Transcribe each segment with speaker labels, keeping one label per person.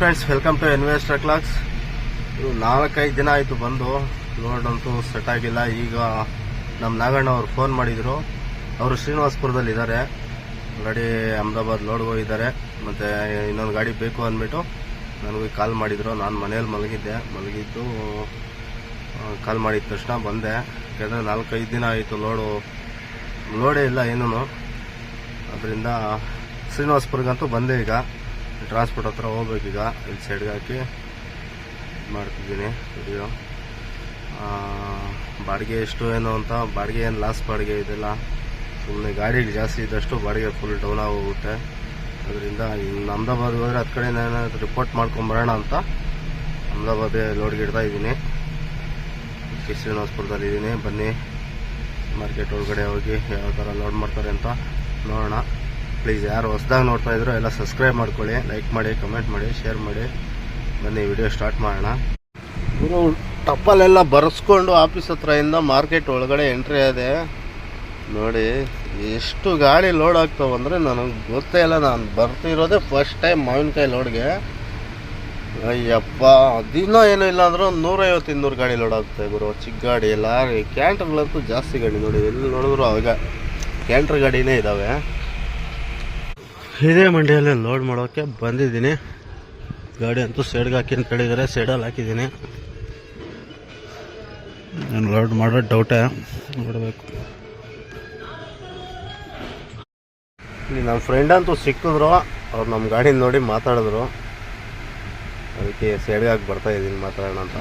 Speaker 1: Friends, welcome to investor clocks. ಇದು 4-5 ದಿನ ಆಯಿತು ಬಂದು. ಲೋಡ್ ಅಂತೂ ಸೆಟ್ ಆಗಿಲ್ಲ. ಈಗ ನಮ್ಮ ನಾಗಣ್ಣ ಅವ್ರು ಫೋನ್ ಮಾಡಿದರು. ಅವರು ಶ್ರೀನಿವಾಸಪುರದಲ್ಲಿ ಇದ್ದಾರೆ. ಆಲ್ರೆಡಿ ಅಹಮದಾಬಾದ್ ಲೋಡ್ಗೆ ಹೋಗಿದ್ದಾರೆ. ಮತ್ತು ಇನ್ನೊಂದು ಗಾಡಿ ಬೇಕು ಅಂದ್ಬಿಟ್ಟು ನನಗೆ ಕಾಲ್ ಮಾಡಿದರು. ನಾನು ಮನೇಲಿ ಮಲಗಿದ್ದು ಕಾಲ್ ಮಾಡಿದ ತಕ್ಷಣ ಬಂದೆ. ಯಾಕೆಂದರೆ 4-5 ದಿನ ಆಯಿತು ಲೋಡೇ ಇಲ್ಲ ಏನೂ. ಅದರಿಂದ ಶ್ರೀನಿವಾಸಪುರಗಂತೂ ಬಂದೆ. ಈಗ ಟ್ರಾನ್ಸ್ಪೋರ್ಟ್ ಹತ್ರ ಹೋಗ್ಬೇಕೀಗ. ಇಲ್ಲಿ ಸೈಡ್ಗೆ ಹಾಕಿ ಮಾಡ್ತಿದ್ದೀನಿ ವಿಡಿಯೋ. ಬಾಡಿಗೆ ಎಷ್ಟು ಏನು ಅಂತ, ಬಾಡಿಗೆ ಏನು ಲಾಸ್ ಬಾಡಿಗೆ ಇದೆಲ್ಲ. ಸುಮ್ಮನೆ ಗಾಡಿಗೆ ಜಾಸ್ತಿ ಇದ್ದಷ್ಟು ಬಾಡಿಗೆ ಫುಲ್ ಡೌನ್ ಆಗೋಗುತ್ತೆ. ಅದರಿಂದ ಇನ್ನು ಅಹಮದಾಬಾದ್ಗೆ ಹೋದರೆ ಹತ್ತು ಕಡೆ ಏನಾದರೂ ರಿಪೋರ್ಟ್ ಮಾಡ್ಕೊಂಬರೋಣ ಅಂತ ಅಹಮದಾಬಾದೇ ಲೋಡ್ಗೆ ಇಡ್ತಾ ಇದ್ದೀನಿ. ಶ್ರೀನಿವಾಸಪುರದಲ್ಲಿ ಇದ್ದೀನಿ. ಬನ್ನಿ ಮಾರ್ಕೆಟ್ ಒಳಗಡೆ ಹೋಗಿ ಯಾವ ಥರ ಲೋಡ್ ಮಾಡ್ತಾರೆ ಅಂತ ನೋಡೋಣ. ಪ್ಲೀಸ್ ಯಾರು ಹೊಸದಾಗಿ ನೋಡ್ತಾ ಇದ್ರು ಎಲ್ಲ ಸಬ್ಸ್ಕ್ರೈಬ್ ಮಾಡ್ಕೊಳ್ಳಿ, ಲೈಕ್ ಮಾಡಿ, ಕಮೆಂಟ್ ಮಾಡಿ, ಶೇರ್ ಮಾಡಿ. ಬನ್ನಿ ವಿಡಿಯೋ ಸ್ಟಾರ್ಟ್ ಮಾಡೋಣ. ಇವರು ಟಪ್ಪಲೆಲ್ಲ ಬರೆಸ್ಕೊಂಡು ಆಫೀಸ್ ಹತ್ರದಿಂದ ಮಾರ್ಕೆಟ್ ಒಳಗಡೆ ಎಂಟ್ರಿ ಆದೆ. ನೋಡಿ ಎಷ್ಟು ಗಾಡಿ ಲೋಡ್ ಆಗ್ತಾವಂದರೆ ನನಗೆ ಗೊತ್ತೇ ಇಲ್ಲ. ನಾನು ಬರ್ತಿರೋದೇ ಫಸ್ಟ್ ಟೈಮ್ ಮಾವಿನಕಾಯಿ ಲೋಡ್ಗೆ. ಅಯ್ಯಪ್ಪ, ದಿನ ಏನೂ ಇಲ್ಲ ಅಂದರೂ 150-200 ಗಾಡಿ ಲೋಡ್ ಆಗ್ತಾವೆ ಗುರು. ಚಿಕ್ಕ ಗಾಡಿ, ಲಾರಿ, ಕ್ಯಾಂಟ್ರ್ಗಳಂತೂ ಜಾಸ್ತಿ ಗಾಡಿ. ನೋಡಿ ಎಲ್ಲಿ ನೋಡಿದ್ರು ಅವಾಗ ಕ್ಯಾಂಟ್ರ್ ಗಾಡಿನೇ ಇದ್ದಾವೆ. ಇದೇ ಮಂಡಿಯಲ್ಲಿ ಲೋಡ್ ಮಾಡೋಕ್ಕೆ ಬಂದಿದ್ದೀನಿ. ಗಾಡಿ ಅಂತೂ ಸೈಡ್ಗೆ ಹಾಕಿ ಅಂತ ಹೇಳಿದರೆ ಸೈಡಲ್ಲಿ ಹಾಕಿದ್ದೀನಿ. ನಾನು ಲೋಡ್ ಮಾಡೋ ಡೌಟೇ, ನೋಡಬೇಕು. ಇಲ್ಲಿ ನಮ್ಮ ಫ್ರೆಂಡ್ ಅಂತೂ ಸಿಕ್ಕಿದ್ರು. ಅವ್ರು ನಮ್ಮ ಗಾಡಿ ನೋಡಿ ಮಾತಾಡಿದ್ರು. ಅದಕ್ಕೆ ಸೈಡ್ಗೆ ಹಾಕಿ ಬರ್ತಾಯಿದ್ದೀನಿ ಮಾತಾಡೋಣ ಅಂತ.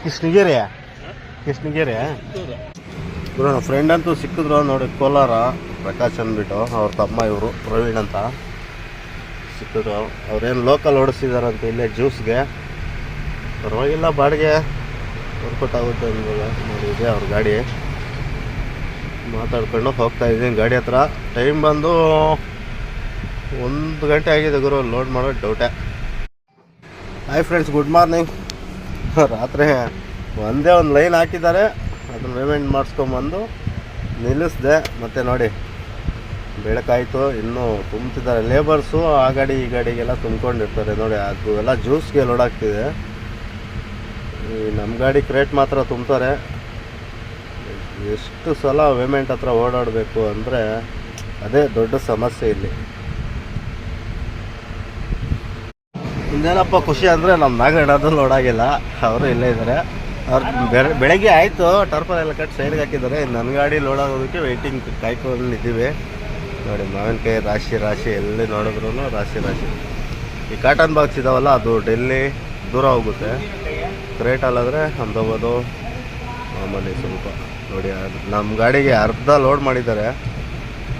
Speaker 1: ಕೃಷ್ಣಗಿರಿ ಇವರು ನಮ್ಮ ಫ್ರೆಂಡ್ ಅಂತೂ ಸಿಕ್ಕಿದ್ರು ನೋಡಿ. ಕೋಲಾರ ಪ್ರಕಾಶ್ ಅಂದ್ಬಿಟ್ಟು ಅವ್ರ ತಮ್ಮ, ಇವರು ಪ್ರವೀಣ್ ಅಂತ ಸಿಕ್ಕಿದ್ರು. ಅವ್ರೇನು ಲೋಕಲ್ ಓಡಿಸಿದಾರಂತ ಇಲ್ಲೇ ಜ್ಯೂಸ್ಗೆ. ಪರವಾಗಿಲ್ಲ, ಬಾಡಿಗೆ ವರ್ಕೌಟ್ ಆಗುತ್ತೆ ಅಂದ್ಮೇಲೆ ನೋಡಿದೆ ಅವ್ರ ಗಾಡಿ. ಮಾತಾಡ್ಕೊಂಡು ಹೋಗ್ತಾ ಇದ್ದೀನಿ ಗಾಡಿ ಹತ್ರ. ಟೈಮ್ ಬಂದು 1 ಗಂಟೆ ಆಗಿದೆ ಗುರು. ಲೋಡ್ ಮಾಡೋದು ಡೌಟೇ. Hi friends, good morning. ರಾತ್ರಿ ಒಂದೇ ಒಂದು ಲೈನ್ ಹಾಕಿದ್ದಾರೆ. ಅದನ್ನು ಪೇಮೆಂಟ್ ಮಾಡಿಸ್ಕೊಂಬಂದು ನಿಲ್ಲಿಸಿದೆ. ಮತ್ತು ನೋಡಿ ಬೆಳಕಾಯಿತು. ಇನ್ನೂ ತುಂಬ್ತಿದ್ದಾರೆ ಲೇಬರ್ಸು. ಆ ಗಾಡಿ ಈ ಗಾಡಿಗೆಲ್ಲ ತುಂಬ್ಕೊಂಡಿರ್ತಾರೆ ನೋಡಿ. ಅದು ಎಲ್ಲ ಜ್ಯೂಸ್ಗೆ ಲೋಡ್ ಆಗ್ತಿದೆ. ಈ ನಮ್ಮ ಗಾಡಿ ಕ್ರೇಟ್ ಮಾತ್ರ ತುಂಬ್ತಾರೆ. ಎಷ್ಟು ಸಲ ಪೇಮೆಂಟ್ ಹತ್ರ ಓಡಾಡಬೇಕು ಅಂದರೆ ಅದೇ ದೊಡ್ಡ ಸಮಸ್ಯೆ ಇಲ್ಲಿ. ಇನ್ನೇನಪ್ಪ ಖುಷಿ ಅಂದರೆ ನಮ್ಮ ನಾಗಣ್ಣದು ಲೋಡ್ ಆಗಿಲ್ಲ. ಅವರು ಇಲ್ಲೇ ಇದ್ದಾರೆ. ಅವ್ರು ಬೆಳಗ್ಗೆ ಆಯಿತು, ಟರ್ಪಲ್ ಎಲ್ಲ ಕಟ್ಟಿ ಸೈಡ್ಗೆ ಹಾಕಿದ್ದಾರೆ. ನನ್ನ ಗಾಡಿ ಲೋಡ್ ಆಗೋದಕ್ಕೆ ವೆಯ್ಟಿಂಗ್ ಕಾಯ್ಕೊಂಡಿದ್ದೀವಿ. ನೋಡಿ ಮಾವಿನಕಾಯಿ ರಾಶಿ ಎಲ್ಲಿ ನೋಡಿದ್ರು ರಾಶಿ. ಈ ಕಾಟನ್ ಬಾಕ್ಸ್ ಇದಾವಲ್ಲ, ಅದು ಡೆಲ್ಲಿ ದೂರ ಹೋಗುತ್ತೆ. ಕ್ರೇಟಲ್ಲಾದರೆ ಅಹಮದಾಬಾದು ಆಮೇಲೆ ಸ್ವಲ್ಪ ನೋಡಿ. ನಮ್ಮ ಗಾಡಿಗೆ ಅರ್ಧ ಲೋಡ್ ಮಾಡಿದ್ದಾರೆ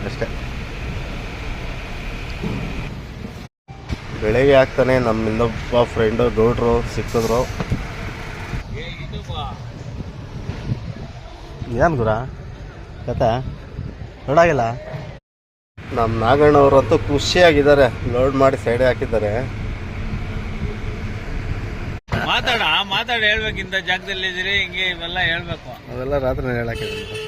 Speaker 1: ಅಷ್ಟೇ. ಬೆಳಗ್ಗೆ ಆಗ್ತಾನೆ ನಮ್ಮ ಇನ್ನೊಬ್ಬ ಫ್ರೆಂಡು ಗೌಡ್ರು ಸಿಕ್ಕಿದ್ರು. ಏನು ಗುರ ಕತೆ ಲೋಡಾಗಿಲ್ಲ. ನಮ್ಮ ನಾಗಣ್ಣವ್ರಂತೂ ಖುಷಿಯಾಗಿದ್ದಾರೆ. ಲೋಡ್ ಮಾಡಿ ಸೈಡ್ ಹಾಕಿದ್ದಾರೆ.
Speaker 2: ಮಾತಾಡ ಹೇಳ್ಬೇಕಿಂತ ಜಾಗದಲ್ಲಿ ಇದ್ದೀರಿ, ಹಿಂಗೆ ಇವೆಲ್ಲ ಹೇಳ್ಬೇಕು.
Speaker 1: ಅವೆಲ್ಲ ರಾತ್ರಿ ಹೇಳಾಕಿದ್ದಾರೆ.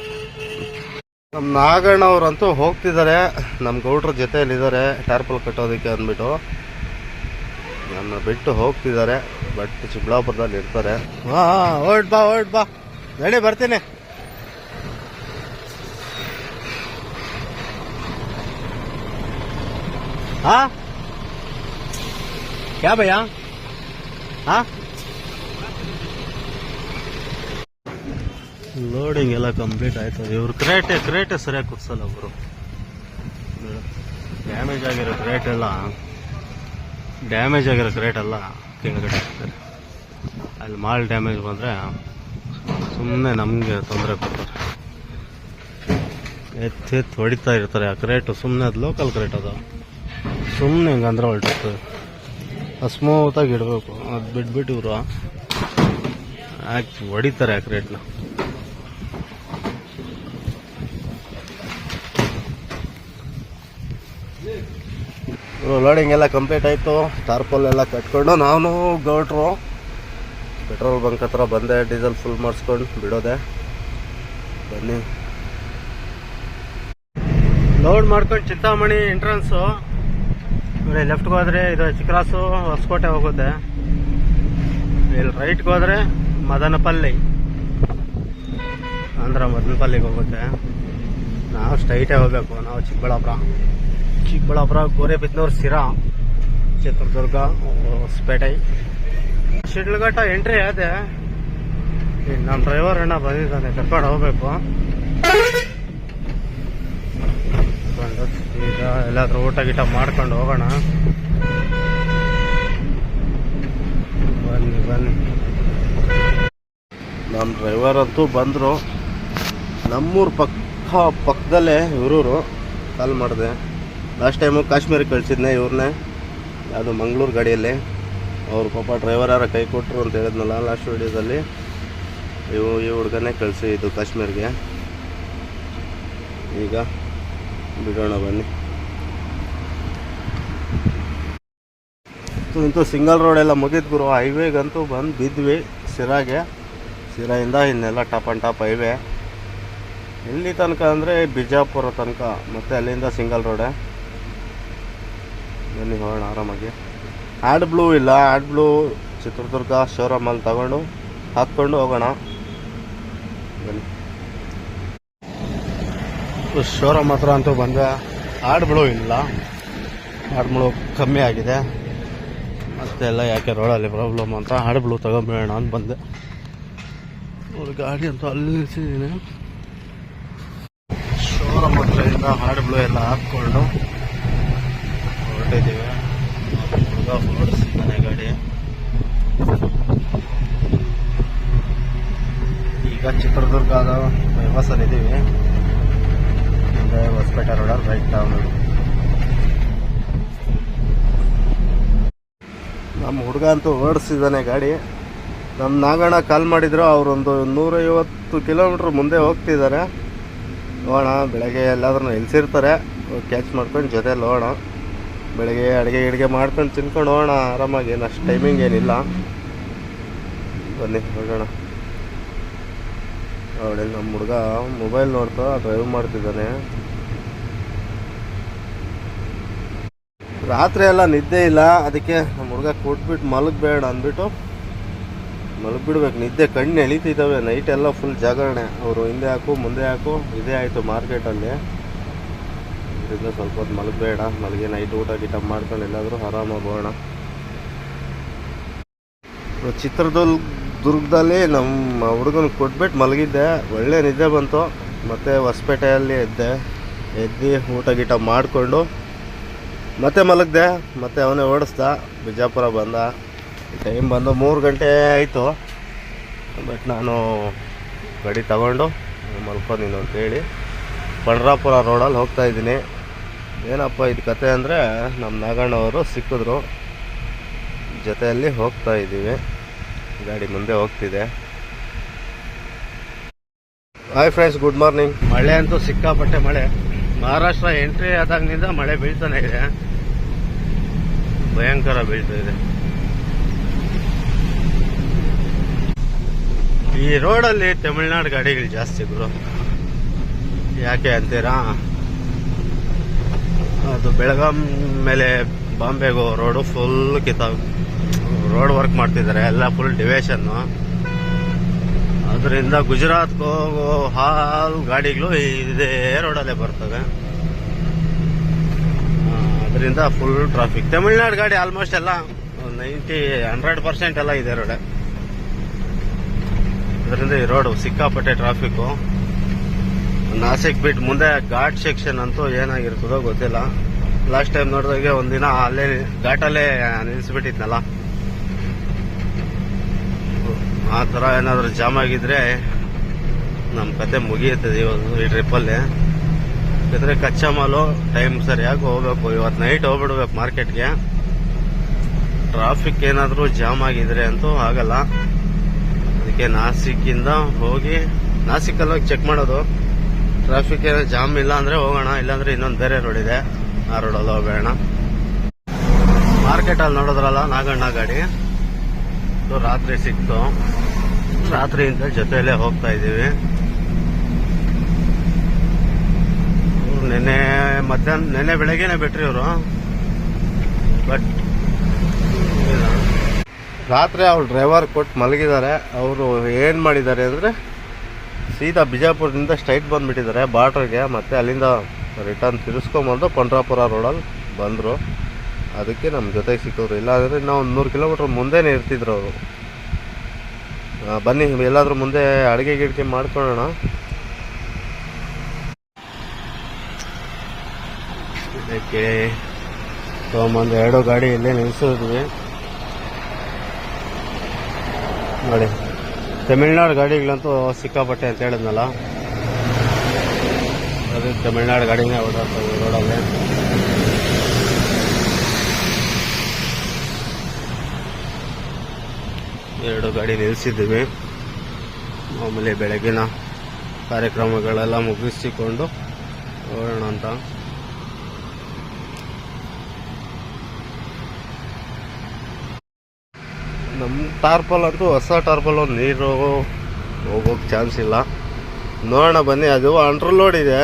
Speaker 1: ನಮ್ಮ ನಾಗಣ್ಣವ್ರಂತೂ ಹೋಗ್ತಿದ್ದಾರೆ. ನಮ್ಮ ಗೌಡ್ರ ಜೊತೆಯಲ್ಲಿದ್ದಾರೆ ಟಾರ್ಪಲ್ ಕಟ್ಟೋದಕ್ಕೆ ಅಂದ್ಬಿಟ್ಟು. ನನ್ನ ಬಿಟ್ಟು ಹೋಗ್ತಿದ್ದಾರೆ. ಬಟ್ ಚಿಕ್ಕಬಳ್ಳಾಪುರದಲ್ಲಿ ಇರ್ತಾರೆ. ಹೊರಡ್ ಬಾ ನಡಿ, ಬರ್ತೀನಿ. ಕ್ಯಾ ಭಯ್ಯ? ಲೋಡಿಂಗ್ ಎಲ್ಲ ಕಂಪ್ಲೀಟ್ ಆಯ್ತು. ಇವ್ರು ಕ್ರೇಟೆ ಸರಿಯಾಗಿ ಕುಡ್ಸಲ್ಲ. ಅವರು ಡ್ಯಾಮೇಜ್ ಆಗಿರೋ ಕ್ರೇಟ್ ಎಲ್ಲ ಕೆಳಗಡೆ ಹಾಕ್ತಾರೆ. ಅಲ್ಲಿ ಮಾಲ್ ಡ್ಯಾಮೇಜ್ ಬಂದರೆ ಸುಮ್ಮನೆ ನಮಗೆ ತೊಂದರೆ ಕೊಡ್ತಾರೆ. ಎತ್ತಿ ಹೊಡಿತಾ ಇರ್ತಾರೆ ಆ ಕ್ರೇಟು. ಸುಮ್ಮನೆ ಅದು ಲೋಕಲ್ ಕ್ರೇಟ್, ಅದು ಸುಮ್ಮನೆ ಹಿಂಗಂದ್ರೆ ಹೊರಟಿರ್ತದೆ. ಅದು ಸ್ಮೂತಾಗಿ ಇಡಬೇಕು. ಅದು ಬಿಟ್ಬಿಟ್ಟು ಇವರು ಹಾಕಿ ಹೊಡಿತಾರೆ ಆ ಕ್ರೇಟ್ನ. ಲೋಡಿಂಗ್ ಎಲ್ಲ ಕಂಪ್ಲೀಟ್ ಆಯಿತು. ಟಾರ್ಪಲ್ ಎಲ್ಲ ಕಟ್ಕೊಂಡು ನಾನು ಗೌಡ್ರು ಪೆಟ್ರೋಲ್ ಬಂಕ್ ಹತ್ರ ಬಂದೆ. ಡೀಸೆಲ್ ಫುಲ್ ಮಾಡಿಸ್ಕೊಂಡು ಬಿಡೋದೆ. ಬನ್ನಿ ಲೋಡ್ ಮಾಡ್ಕೊಂಡು ಚಿಂತಾಮಣಿ ಎಂಟ್ರೆನ್ಸು ನೋಡಿ ಲೆಫ್ಟ್ಗೆ ಹೋದ್ರೆ ಇದು ಚಿಕ್ರಾಸು ಹೊಸಕೋಟೆ ಹೋಗುತ್ತೆ. ಇಲ್ಲಿ ರೈಟ್ಗೆ ಹೋದ್ರೆ ಮದನಪಲ್ಲಿ ಆಂಧ್ರ ಮದನಪಲ್ಲಿಗೆ ಹೋಗುತ್ತೆ. ನಾವು ಸ್ಟ್ರೈಟೇ ಹೋಗ್ಬೇಕು. ನಾವು ಚಿಕ್ಕಬಳ್ಳಾಪುರ ಗೋರೆಬಿದನೂರು, ಸಿರಾ, ಚಿತ್ರದುರ್ಗ, ಹೊಸಪೇಟೆ, ಶಿಡ್ಲಘಟ್ಟ ಎಂಟ್ರಿ ಆದೆ. ನಮ್ಮ ಡ್ರೈವರ್ ಅಣ್ಣ ಬಂದಿದ್ದಾನೆ, ಕರ್ಕೊಂಡು ಹೋಗ್ಬೇಕು. ಈಗ ಎಲ್ಲಾದ್ರೂ ಊಟ ಗೀಟ ಮಾಡ್ಕೊಂಡು ಹೋಗೋಣ. ಬನ್ನಿ. ನಮ್ಮ ಡ್ರೈವರ್ ಅಂತೂ ಬಂದರು. ನಮ್ಮೂರು ಪಕ್ಕದಲ್ಲೇ ಇವರೂರು. ಕಾಲ್ ಮಾಡಿದೆ. ಲಾಸ್ಟ್ ಟೈಮು ಕಾಶ್ಮೀರಿಗೆ ಕಳಿಸಿದ್ನೆ ಇವ್ರನ್ನೇ, ಅದು ಮಂಗಳೂರು ಗಾಡಿಯಲ್ಲಿ. ಅವ್ರ ಪಾಪ ಡ್ರೈವರ್ ಯಾರ ಕೈ ಕೊಟ್ಟರು ಅಂತ ಹೇಳಿದ್ನಲ್ಲ ಲಾಸ್ಟ್ ವಿಡಿಯೋದಲ್ಲಿ. ಈ ಹುಡುಗನೇ ಕಳಿಸಿದ್ದು ಕಾಶ್ಮೀರ್ಗೆ. ಈಗ ಬಿಡೋಣ ಬನ್ನಿ. ಇಂತೂ ಸಿಂಗಲ್ ರೋಡ್ ಎಲ್ಲ ಮುಗಿದ್ ಗುರು. ಹೈವೇಗಂತೂ ಬಂದು ಬಿದ್ವಿ ಸಿರಾಗೆ. ಸಿರಾಯಿಂದ ಇನ್ನೆಲ್ಲ ಟಾಪ್ ಆ್ಯಂಡ್ ಟಾಪ್ ಹೈವೇ. ಎಲ್ಲಿ ತನಕ ಅಂದರೆ ಬಿಜಾಪುರ ತನಕ, ಮತ್ತು ಅಲ್ಲಿಂದ ಸಿಂಗಲ್ ರೋಡೆ. ಬನ್ನಿ ಹೋಗೋಣ ಆರಾಮಾಗಿ. ಆ್ಯಡ್ ಬ್ಲೂ ಇಲ್ಲ, ಆ್ಯಡ್ ಬ್ಲೂ ಚಿತ್ರದುರ್ಗ ಶೋರೂಮಲ್ಲಿ ತಗೊಂಡು ಹಾಕ್ಕೊಂಡು ಹೋಗೋಣ ಬನ್ನಿ. ಶೋರೂಮ್ ಹತ್ರ ಅಂತೂ ಬಂದೆ. ಆ್ಯಡ್ ಬ್ಲೂ ಇಲ್ಲ, ಆ್ಯಡ್ ಬ್ಲೂ ಕಮ್ಮಿ ಆಗಿದೆ. ಮತ್ತೆಲ್ಲ ಯಾಕೆ ರೋಡಲ್ಲಿ ಪ್ರಾಬ್ಲಮ್ ಅಂತ ಆ್ಯಡ್ ಬ್ಲೂ ತಗೊಂಬೇಡ ಅಂತ ಬಂದೆ. ಅವ್ರ ಗಾಡಿ ಅಂತೂ ಅಲ್ಲಿ ನಿಲ್ಸಿದ್ದೀನಿ. ಶೋರೂಮ್ ಹತ್ರದಿಂದ ಆ್ಯಡ್ ಬ್ಲೂ ಎಲ್ಲ ಹಾಕ್ಕೊಂಡು ಹೊರಟಿದ್ದೀವಿ. ಹುಡುಗ ಹೊರಡಿಸಿದ್ದಾನೆ ಗಾಡಿ. ಈಗ ಚಿತ್ರದುರ್ಗದ ಬಸ್ಸಲ್ಲಿದ್ದೀವಿ. ಹಿಂದೆ ಹೊಸಪೇಟೆ ರೋಡಲ್ಲಿ ರೈಟ್ ತಗೊಂಡು ನಮ್ಮ ಹುಡುಗ ಅಂತೂ ಓಡಿಸಿದ್ದಾನೆ ಗಾಡಿ. ನಮ್ಮ ನಾಗಣ್ಣ ಕಾಲ್ ಮಾಡಿದ್ರು, ಅವರೊಂದು 150 ಕಿಲೋಮೀಟ್ರ್ ಮುಂದೆ ಹೋಗ್ತಿದ್ದಾರೆ. ನೋಡೋಣ, ಬೆಳಗ್ಗೆ ಎಲ್ಲಾದ್ರೂ ನಿಲ್ಸಿರ್ತಾರೆ, ಕ್ಯಾಚ್ ಮಾಡ್ಕೊಂಡು ಜೊತೆಲಿ ಹೋಗೋಣ. ಬೆಳಗ್ಗೆ ಅಡುಗೆ ಮಾಡ್ಕೊಂಡು ತಿನ್ಕೊಂಡು ಹೋಗೋಣ ಆರಾಮಾಗಿ. ಏನು ಅಷ್ಟು ಟೈಮಿಂಗ್ ಏನಿಲ್ಲ. ಬನ್ನಿ ಹೋಗೋಣ. ಅವಳೆ ನಮ್ಮ ಹುಡುಗ ಮೊಬೈಲ್ ನೋಡ್ತಾ ಡ್ರೈವ್ ಮಾಡ್ತಿದ್ದಾನೆ. ರಾತ್ರಿ ಎಲ್ಲ ನಿದ್ದೆ ಇಲ್ಲ, ಅದಕ್ಕೆ ನಮ್ಮ ಹುಡುಗ ಕೊಟ್ಬಿಟ್ಟು ಮಲಗಬೇಡ ಅಂದ್ಬಿಟ್ಟು ಮಲಗಿಬಿಡ್ಬೇಕು. ನಿದ್ದೆ ಕಣ್ಣು ಎಳಿತಿದ್ದಾವೆ. ನೈಟ್ ಎಲ್ಲ ಫುಲ್ ಜಾಗರಣೆ. ಅವರು ಹಿಂದೆ ಹಾಕು ಮುಂದೆ ಹಾಕು ಇದೇ ಆಯಿತು ಮಾರ್ಕೆಟಲ್ಲಿ. ಇದರಿಂದ ಸ್ವಲ್ಪ ಹೊತ್ತು ಮಲಗಬೇಡ, ಮಲಗಿ ನೈಟ್ ಊಟ ಗೀಟ ಮಾಡ್ಕೊಂಡು ಎಲ್ಲಾದರೂ ಆರಾಮಾಗಿ ಹೋಗೋಣ. ಚಿತ್ರದುರ್ಗದಲ್ಲಿ ನಮ್ಮ ಹುಡುಗನ ಕೊಟ್ಬಿಟ್ಟು ಮಲಗಿದ್ದೆ. ಒಳ್ಳೆ ನಿದ್ದೆ ಬಂತು. ಮತ್ತು ಹೊಸಪೇಟೆಯಲ್ಲಿ ಎದ್ದು ಊಟ ಗೀಟ ಮಾಡಿಕೊಂಡು ಮತ್ತೆ ಮಲಗಿದೆ. ಮತ್ತೆ ಅವನೇ ಓಡಿಸ್ದ. ಬಿಜಾಪುರ ಬಂದ. ಟೈಮ್ ಬಂದು 3 ಗಂಟೆ ಆಯಿತು. ಬಟ್ ನಾನು ಗಾಡಿ ತಗೊಂಡು ಮಲ್ಕೊಂಡಿದ್ದೀನಿ ಅಂತೇಳಿ ಪಂಡ್ರಾಪುರ ರೋಡಲ್ಲಿ ಹೋಗ್ತಾಯಿದ್ದೀನಿ. ಏನಪ್ಪ ಇದು ಕತೆ ಅಂದರೆ, ನಮ್ಮ ನಾಗಣ್ಣವರು ಸಿಕ್ಕಿದ್ರು, ಜೊತೆಯಲ್ಲಿ ಹೋಗ್ತಾಯಿದ್ದೀವಿ. ಗಾಡಿ ಮುಂದೆ ಹೋಗ್ತಿದೆ. Hi friends, good morning. ಮಳೆ ಅಂತೂ ಸಿಕ್ಕಾಪಟ್ಟೆ ಮಳೆ. ಮಹಾರಾಷ್ಟ್ರ ಎಂಟ್ರಿ ಆದಾಗಿನಿಂದ ಮಳೆ ಬೀಳ್ತಾನೆ ಇದೆ, ಭಯಂಕರ ಬೀಳ್ತಾ ಇದೆ. ಈ ರೋಡಲ್ಲಿ ತಮಿಳ್ನಾಡು ಗಾಡಿಗಳು ಜಾಸ್ತಿ ಗುರು. ಯಾಕೆ ಅಂತೀರಾ, ಅದು ಬೆಳಗಾಂ ಮೇಲೆ ಬಾಂಬೆಗೋ ರೋಡು ಫುಲ್ ರೋಡ್ ವರ್ಕ್ ಮಾಡ್ತಿದ್ದಾರೆ. ಎಲ್ಲ ಫುಲ್ ಡಿವೇಶನ್ನು. ಅದರಿಂದ ಗುಜರಾತ್ಗೆ ಹೋಗೋ ಹಾಲ್ ಗಾಡಿಗಳು ಇದೇ ರೋಡಲ್ಲೇ ಬರ್ತವೆ. ಅದರಿಂದ ಫುಲ್ ಟ್ರಾಫಿಕ್. ತಮಿಳ್ನಾಡು ಗಾಡಿ ಆಲ್ಮೋಸ್ಟ್ ಎಲ್ಲ 100% ಎಲ್ಲ ಇದೆ ರೋಡೆ. ಅದರಿಂದ ಈ ರೋಡು ಸಿಕ್ಕಾಪಟ್ಟೆ ಟ್ರಾಫಿಕ್ಕು. ನಾಸಿಕ್ ಬಿಟ್ಟು ಮುಂದೆ ಘಾಟ್ ಸೆಕ್ಷನ್ ಅಂತೂ ಏನಾಗಿರ್ತದೋ ಗೊತ್ತಿಲ್ಲ. ಲಾಸ್ಟ್ ಟೈಮ್ ನೋಡಿದಾಗೆ ಒಂದಿನ ಅಲ್ಲೇ ಘಾಟಲ್ಲೇ ನಿಲ್ಲಿಸ್ಬಿಟ್ಟಿದ್ನಲ್ಲ, ಆ ಥರ ಏನಾದರೂ ಜಾಮ್ ಆಗಿದ್ರೆ ನಮ್ಮ ಕತೆ ಮುಗಿಯುತ್ತದೆ ಈ ಟ್ರಿಪ್ಪಲ್ಲಿ. ಯಾಕಂದರೆ ಕಚ್ಚಾ ಮಾಲು ಟೈಮ್ ಸರಿಯಾಗಿ ಹೋಗ್ಬೇಕು. ಇವತ್ತು ನೈಟ್ ಹೋಗ್ಬಿಡ್ಬೇಕು ಮಾರ್ಕೆಟ್ಗೆ. ಟ್ರಾಫಿಕ್ ಏನಾದರೂ ಜಾಮ್ ಆಗಿದ್ರೆ ಅಂತೂ ಆಗಲ್ಲ. ಅದಕ್ಕೆ ನಾಸಿಕ್ಕಿಂದ ಹೋಗಿ ನಾಸಿಕಲ್ಲಿ ಹೋಗಿ ಚೆಕ್ ಮಾಡೋದು. ಟ್ರಾಫಿಕ್ ಏನೋ ಜಾಮ್ ಇಲ್ಲ ಅಂದರೆ ಹೋಗೋಣ, ಇಲ್ಲಾಂದರೆ ಇನ್ನೊಂದು ಬೇರೆ ರೋಡ್ ಇದೆ, ಆ ರೋಡಲ್ಲಿ ಹೋಗೋಣ. ಮಾರ್ಕೆಟಲ್ಲಿ ನೋಡಿದ್ರಲ್ಲ ನಾಗಣ್ಣ ಗಾಡಿ, ರಾತ್ರಿ ಸಿಕ್ತು. ರಾತ್ರಿಯಿಂದ ಜೊತೆಯಲ್ಲೇ ಹೋಗ್ತಾ ಇದ್ದೀವಿ. ನೆನ್ನೆ ಬೆಳಗ್ಗೆನೆ ಬಿಟ್ರಿ ಇವರು. ಬಟ್ ರಾತ್ರಿ ಅವ್ರು ಡ್ರೈವರ್ ಕೊಟ್ಟು ಮಲಗಿದ್ದಾರೆ. ಅವರು ಏನು ಮಾಡಿದ್ದಾರೆ ಅಂದರೆ ಸೀದಾ ಬಿಜಾಪುರದಿಂದ ಸ್ಟ್ರೈಟ್ ಬಂದುಬಿಟ್ಟಿದ್ದಾರೆ ಬಾರ್ಡ್ರಿಗೆ, ಮತ್ತು ಅಲ್ಲಿಂದ ರಿಟರ್ನ್ ತಿರ್ಸ್ಕೊಂಬಂದು ಪಂಡ್ರಾಪುರ ರೋಡಲ್ಲಿ ಬಂದರು. ಅದಕ್ಕೆ ನಮ್ಮ ಜೊತೆಗೆ ಸಿಕ್ಕಿದ್ರು. ಇಲ್ಲಾಂದರೆ ನಾವು 100 ಕಿಲೋಮೀಟ್ರ್ ಮುಂದೆನೇ ಇರ್ತಿದ್ರು ಅವರು. ಬನ್ನಿ ಎಲ್ಲಾದರೂ ಮುಂದೆ ಅಡುಗೆ ಗಿಡ್ಗೆ ಮಾಡ್ಕೊಳ್ಳೋಣ. ಇದಕ್ಕೆ ತೊಗೊಂಬಂದು 2 ಗಾಡಿ ಇಲ್ಲೇ ನಿಲ್ಲಿಸಿದ್ವಿ ನೋಡಿ. ತಮಿಳ್ನಾಡು ಗಾಡಿಗಳಂತೂ ಸಿಕ್ಕಾಪಟ್ಟೆ ಅಂತ ಹೇಳಿದ್ನಲ್ಲ, ಅದು ತಮಿಳ್ನಾಡು ಗಾಡಿನೇ ಓಡಾಡ್ತವೆ ರೋಡಲ್ಲಿ. ಎರಡು ಗಾಡಿ ನಿಲ್ಲಿಸಿದ್ದೀವಿ. ಆಮೇಲೆ ಬೆಳಗಿನ ಕಾರ್ಯಕ್ರಮಗಳೆಲ್ಲ ಮುಗಿಸಿಕೊಂಡು ಹೋಗೋಣ ಅಂತ. ನಮ್ಮ ಟಾರ್ಪಲ್ ಅಂತೂ ಹೊಸ ಟಾರ್ಪಲ್, ನೀರು ಹೋಗೋಕ್ಕೆ ಚಾನ್ಸ್ ಇಲ್ಲ. ನೋಡೋಣ ಬನ್ನಿ. ಅದು ಅಂಡರ್ ಲೋಡ್ ಇದೆ,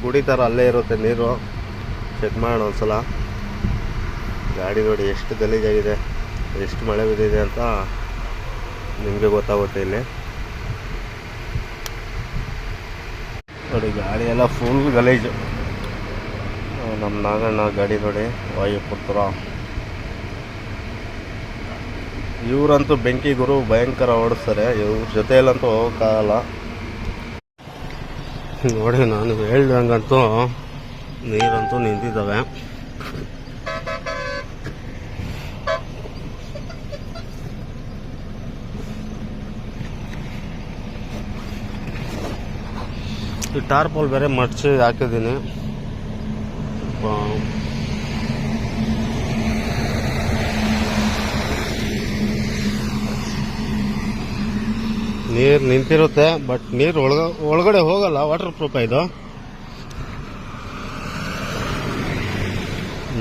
Speaker 1: ಗುಡಿ ಥರ ಅಲ್ಲೇ ಇರುತ್ತೆ ನೀರು. ಚೆಕ್ ಮಾಡೋಣ ಒಂದ್ಸಲ. ಗಾಡಿ ನೋಡಿ ಎಷ್ಟು ಗಲೀಜಾಗಿದೆ, ಎಷ್ಟು ಮಳೆ ಬಿದ್ದಿದೆ ಅಂತ ನಿಮಗೆ ಗೊತ್ತಾಗುತ್ತೆ. ಇಲ್ಲಿ ನೋಡಿ ಗಾಡಿ ಎಲ್ಲ ಫುಲ್ ಗಲೀಜು. ನಮ್ಮ ನಾಗಣ್ಣ ಗಾಡಿ ನೋಡಿ ವಾಯುಪುತ್ರ. ಇವರಂತೂ ಬೆಂಕಿ ಗುರು, ಭಯಂಕರ ಓಡಿಸ್ತಾರೆ. ಇವ್ರ ಜೊತೆಯಲ್ಲಂತೂ ಹೋಗೋಕ್ಕಾಗಲ್ಲ ನೋಡಿ. ನಾನು ಹೇಳ್ದಂಗಂತೂ ನೀರಂತೂ ನಿಂತಿದ್ದಾವೆ. ಈ ಟಾರ್ಪಲ್ ಬೇರೆ ಮಡ್ಚಿ ಹಾಕಿದ್ದೀನಿ. ನೀರು ನಿಂತಿರುತ್ತೆ, ಬಟ್ ನೀರು ಒಳಗಡೆ ಹೋಗಲ್ಲ. ವಾಟರ್ ಪ್ರೂಫ್ ಇದು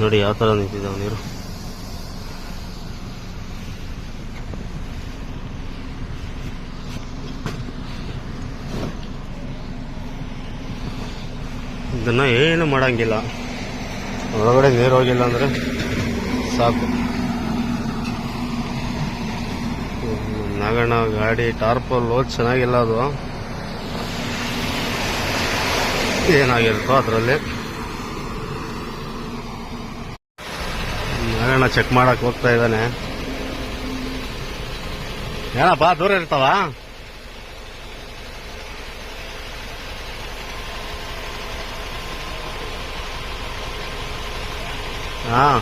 Speaker 1: ನೋಡಿ ಯಾವ ಥರ ನಿಂತಿದ್ದಾವೆ ನೀರು. ಇದನ್ನು ಏನು ಮಾಡೋಂಗಿಲ್ಲ, ಒಳಗಡೆ ನೀರು ಹೋಗಿಲ್ಲ ಅಂದರೆ ಸಾಕು. ನಾಗಣ್ಣ ಗಾಡಿ ಟಾರ್ಪಲ್ ಚೆನ್ನಾಗಿಲ್ಲ, ಅದು ಏನಾಗಿರುತ್ತೋ ಅದರಲ್ಲಿ. ನಾಗಣ್ಣ ಚೆಕ್ ಮಾಡಕ್ಕೆ ಹೋಗ್ತಾ ಇದ್ದಾನೆ. ಏನಪ್ಪ ದೂರ ಇರ್ತಾವ? ಹಾಂ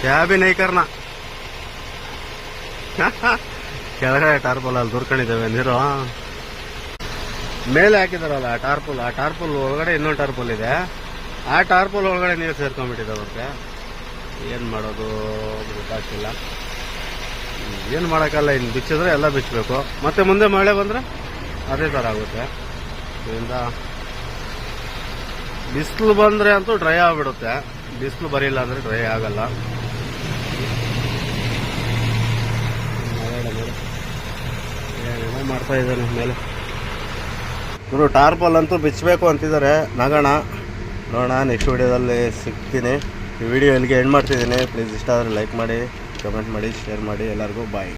Speaker 1: क्या भी नहीं करना. ಕೆಳಗಡೆ ಟಾರ್ಪಲ್ ಅಲ್ಲಿ ದೂರ್ಕೊಂಡಿದ್ದಾವೆ ನೀರು. ಮೇಲೆ ಹಾಕಿದಾರಲ್ಲ ಆ ಟಾರ್ಪಲ್ ಒಳಗಡೆ ಇನ್ನೊಂದು ಟಾರ್ಪಲ್ ಇದೆ. ಆ ಟಾರ್ಪಲ್ ಒಳಗಡೆ ನೀರು ಸೇರ್ಕೊಂಡ್ಬಿಟ್ಟಿದ್ದಾವಂತೆ. ಏನು ಮಾಡೋದು ಗೊತ್ತಾಗ್ತಿಲ್ಲ. ಏನು ಮಾಡೋಕ್ಕಲ್ಲ, ಇನ್ನು ಬಿಚ್ಚಿದ್ರೆ ಎಲ್ಲ ಬಿಚ್ಚಬೇಕು. ಮತ್ತೆ ಮುಂದೆ ಮಳೆ ಬಂದರೆ ಅದೇ ಥರ ಆಗುತ್ತೆ. ಇದರಿಂದ ಬಿಸಿಲು ಬಂದರೆ ಅಂತೂ ಡ್ರೈ ಆಗಿಬಿಡುತ್ತೆ. ಬಿಸಿಲು ಬರಿಲ್ಲ ಅಂದರೆ ಡ್ರೈ ಆಗಲ್ಲ. ಏನೇನೋ ಮಾಡ್ತಾ ಇದ್ದಾನೆ ಮೇಲೆ. ಇವರು ಟಾರ್ಪಲ್ ಅಂತೂ ಬಿಚ್ಚಬೇಕು ಅಂತಿದ್ದಾರೆ. ನಾಗಣ್ಣ ನೋಡೋಣ, ನೆಕ್ಸ್ಟ್ ವಿಡಿಯೋದಲ್ಲಿ ಸಿಗ್ತೀನಿ. ಈ ವಿಡಿಯೋ ಇಲ್ಲಿಗೆ ಎಂಡ್ ಮಾಡ್ತಿದ್ದೀನಿ. ಪ್ಲೀಸ್ ಇಷ್ಟ ಆದರೆ ಲೈಕ್ ಮಾಡಿ, ಕಮೆಂಟ್ ಮಾಡಿ, ಶೇರ್ ಮಾಡಿ. ಎಲ್ಲರಿಗೂ ಬಾಯ್.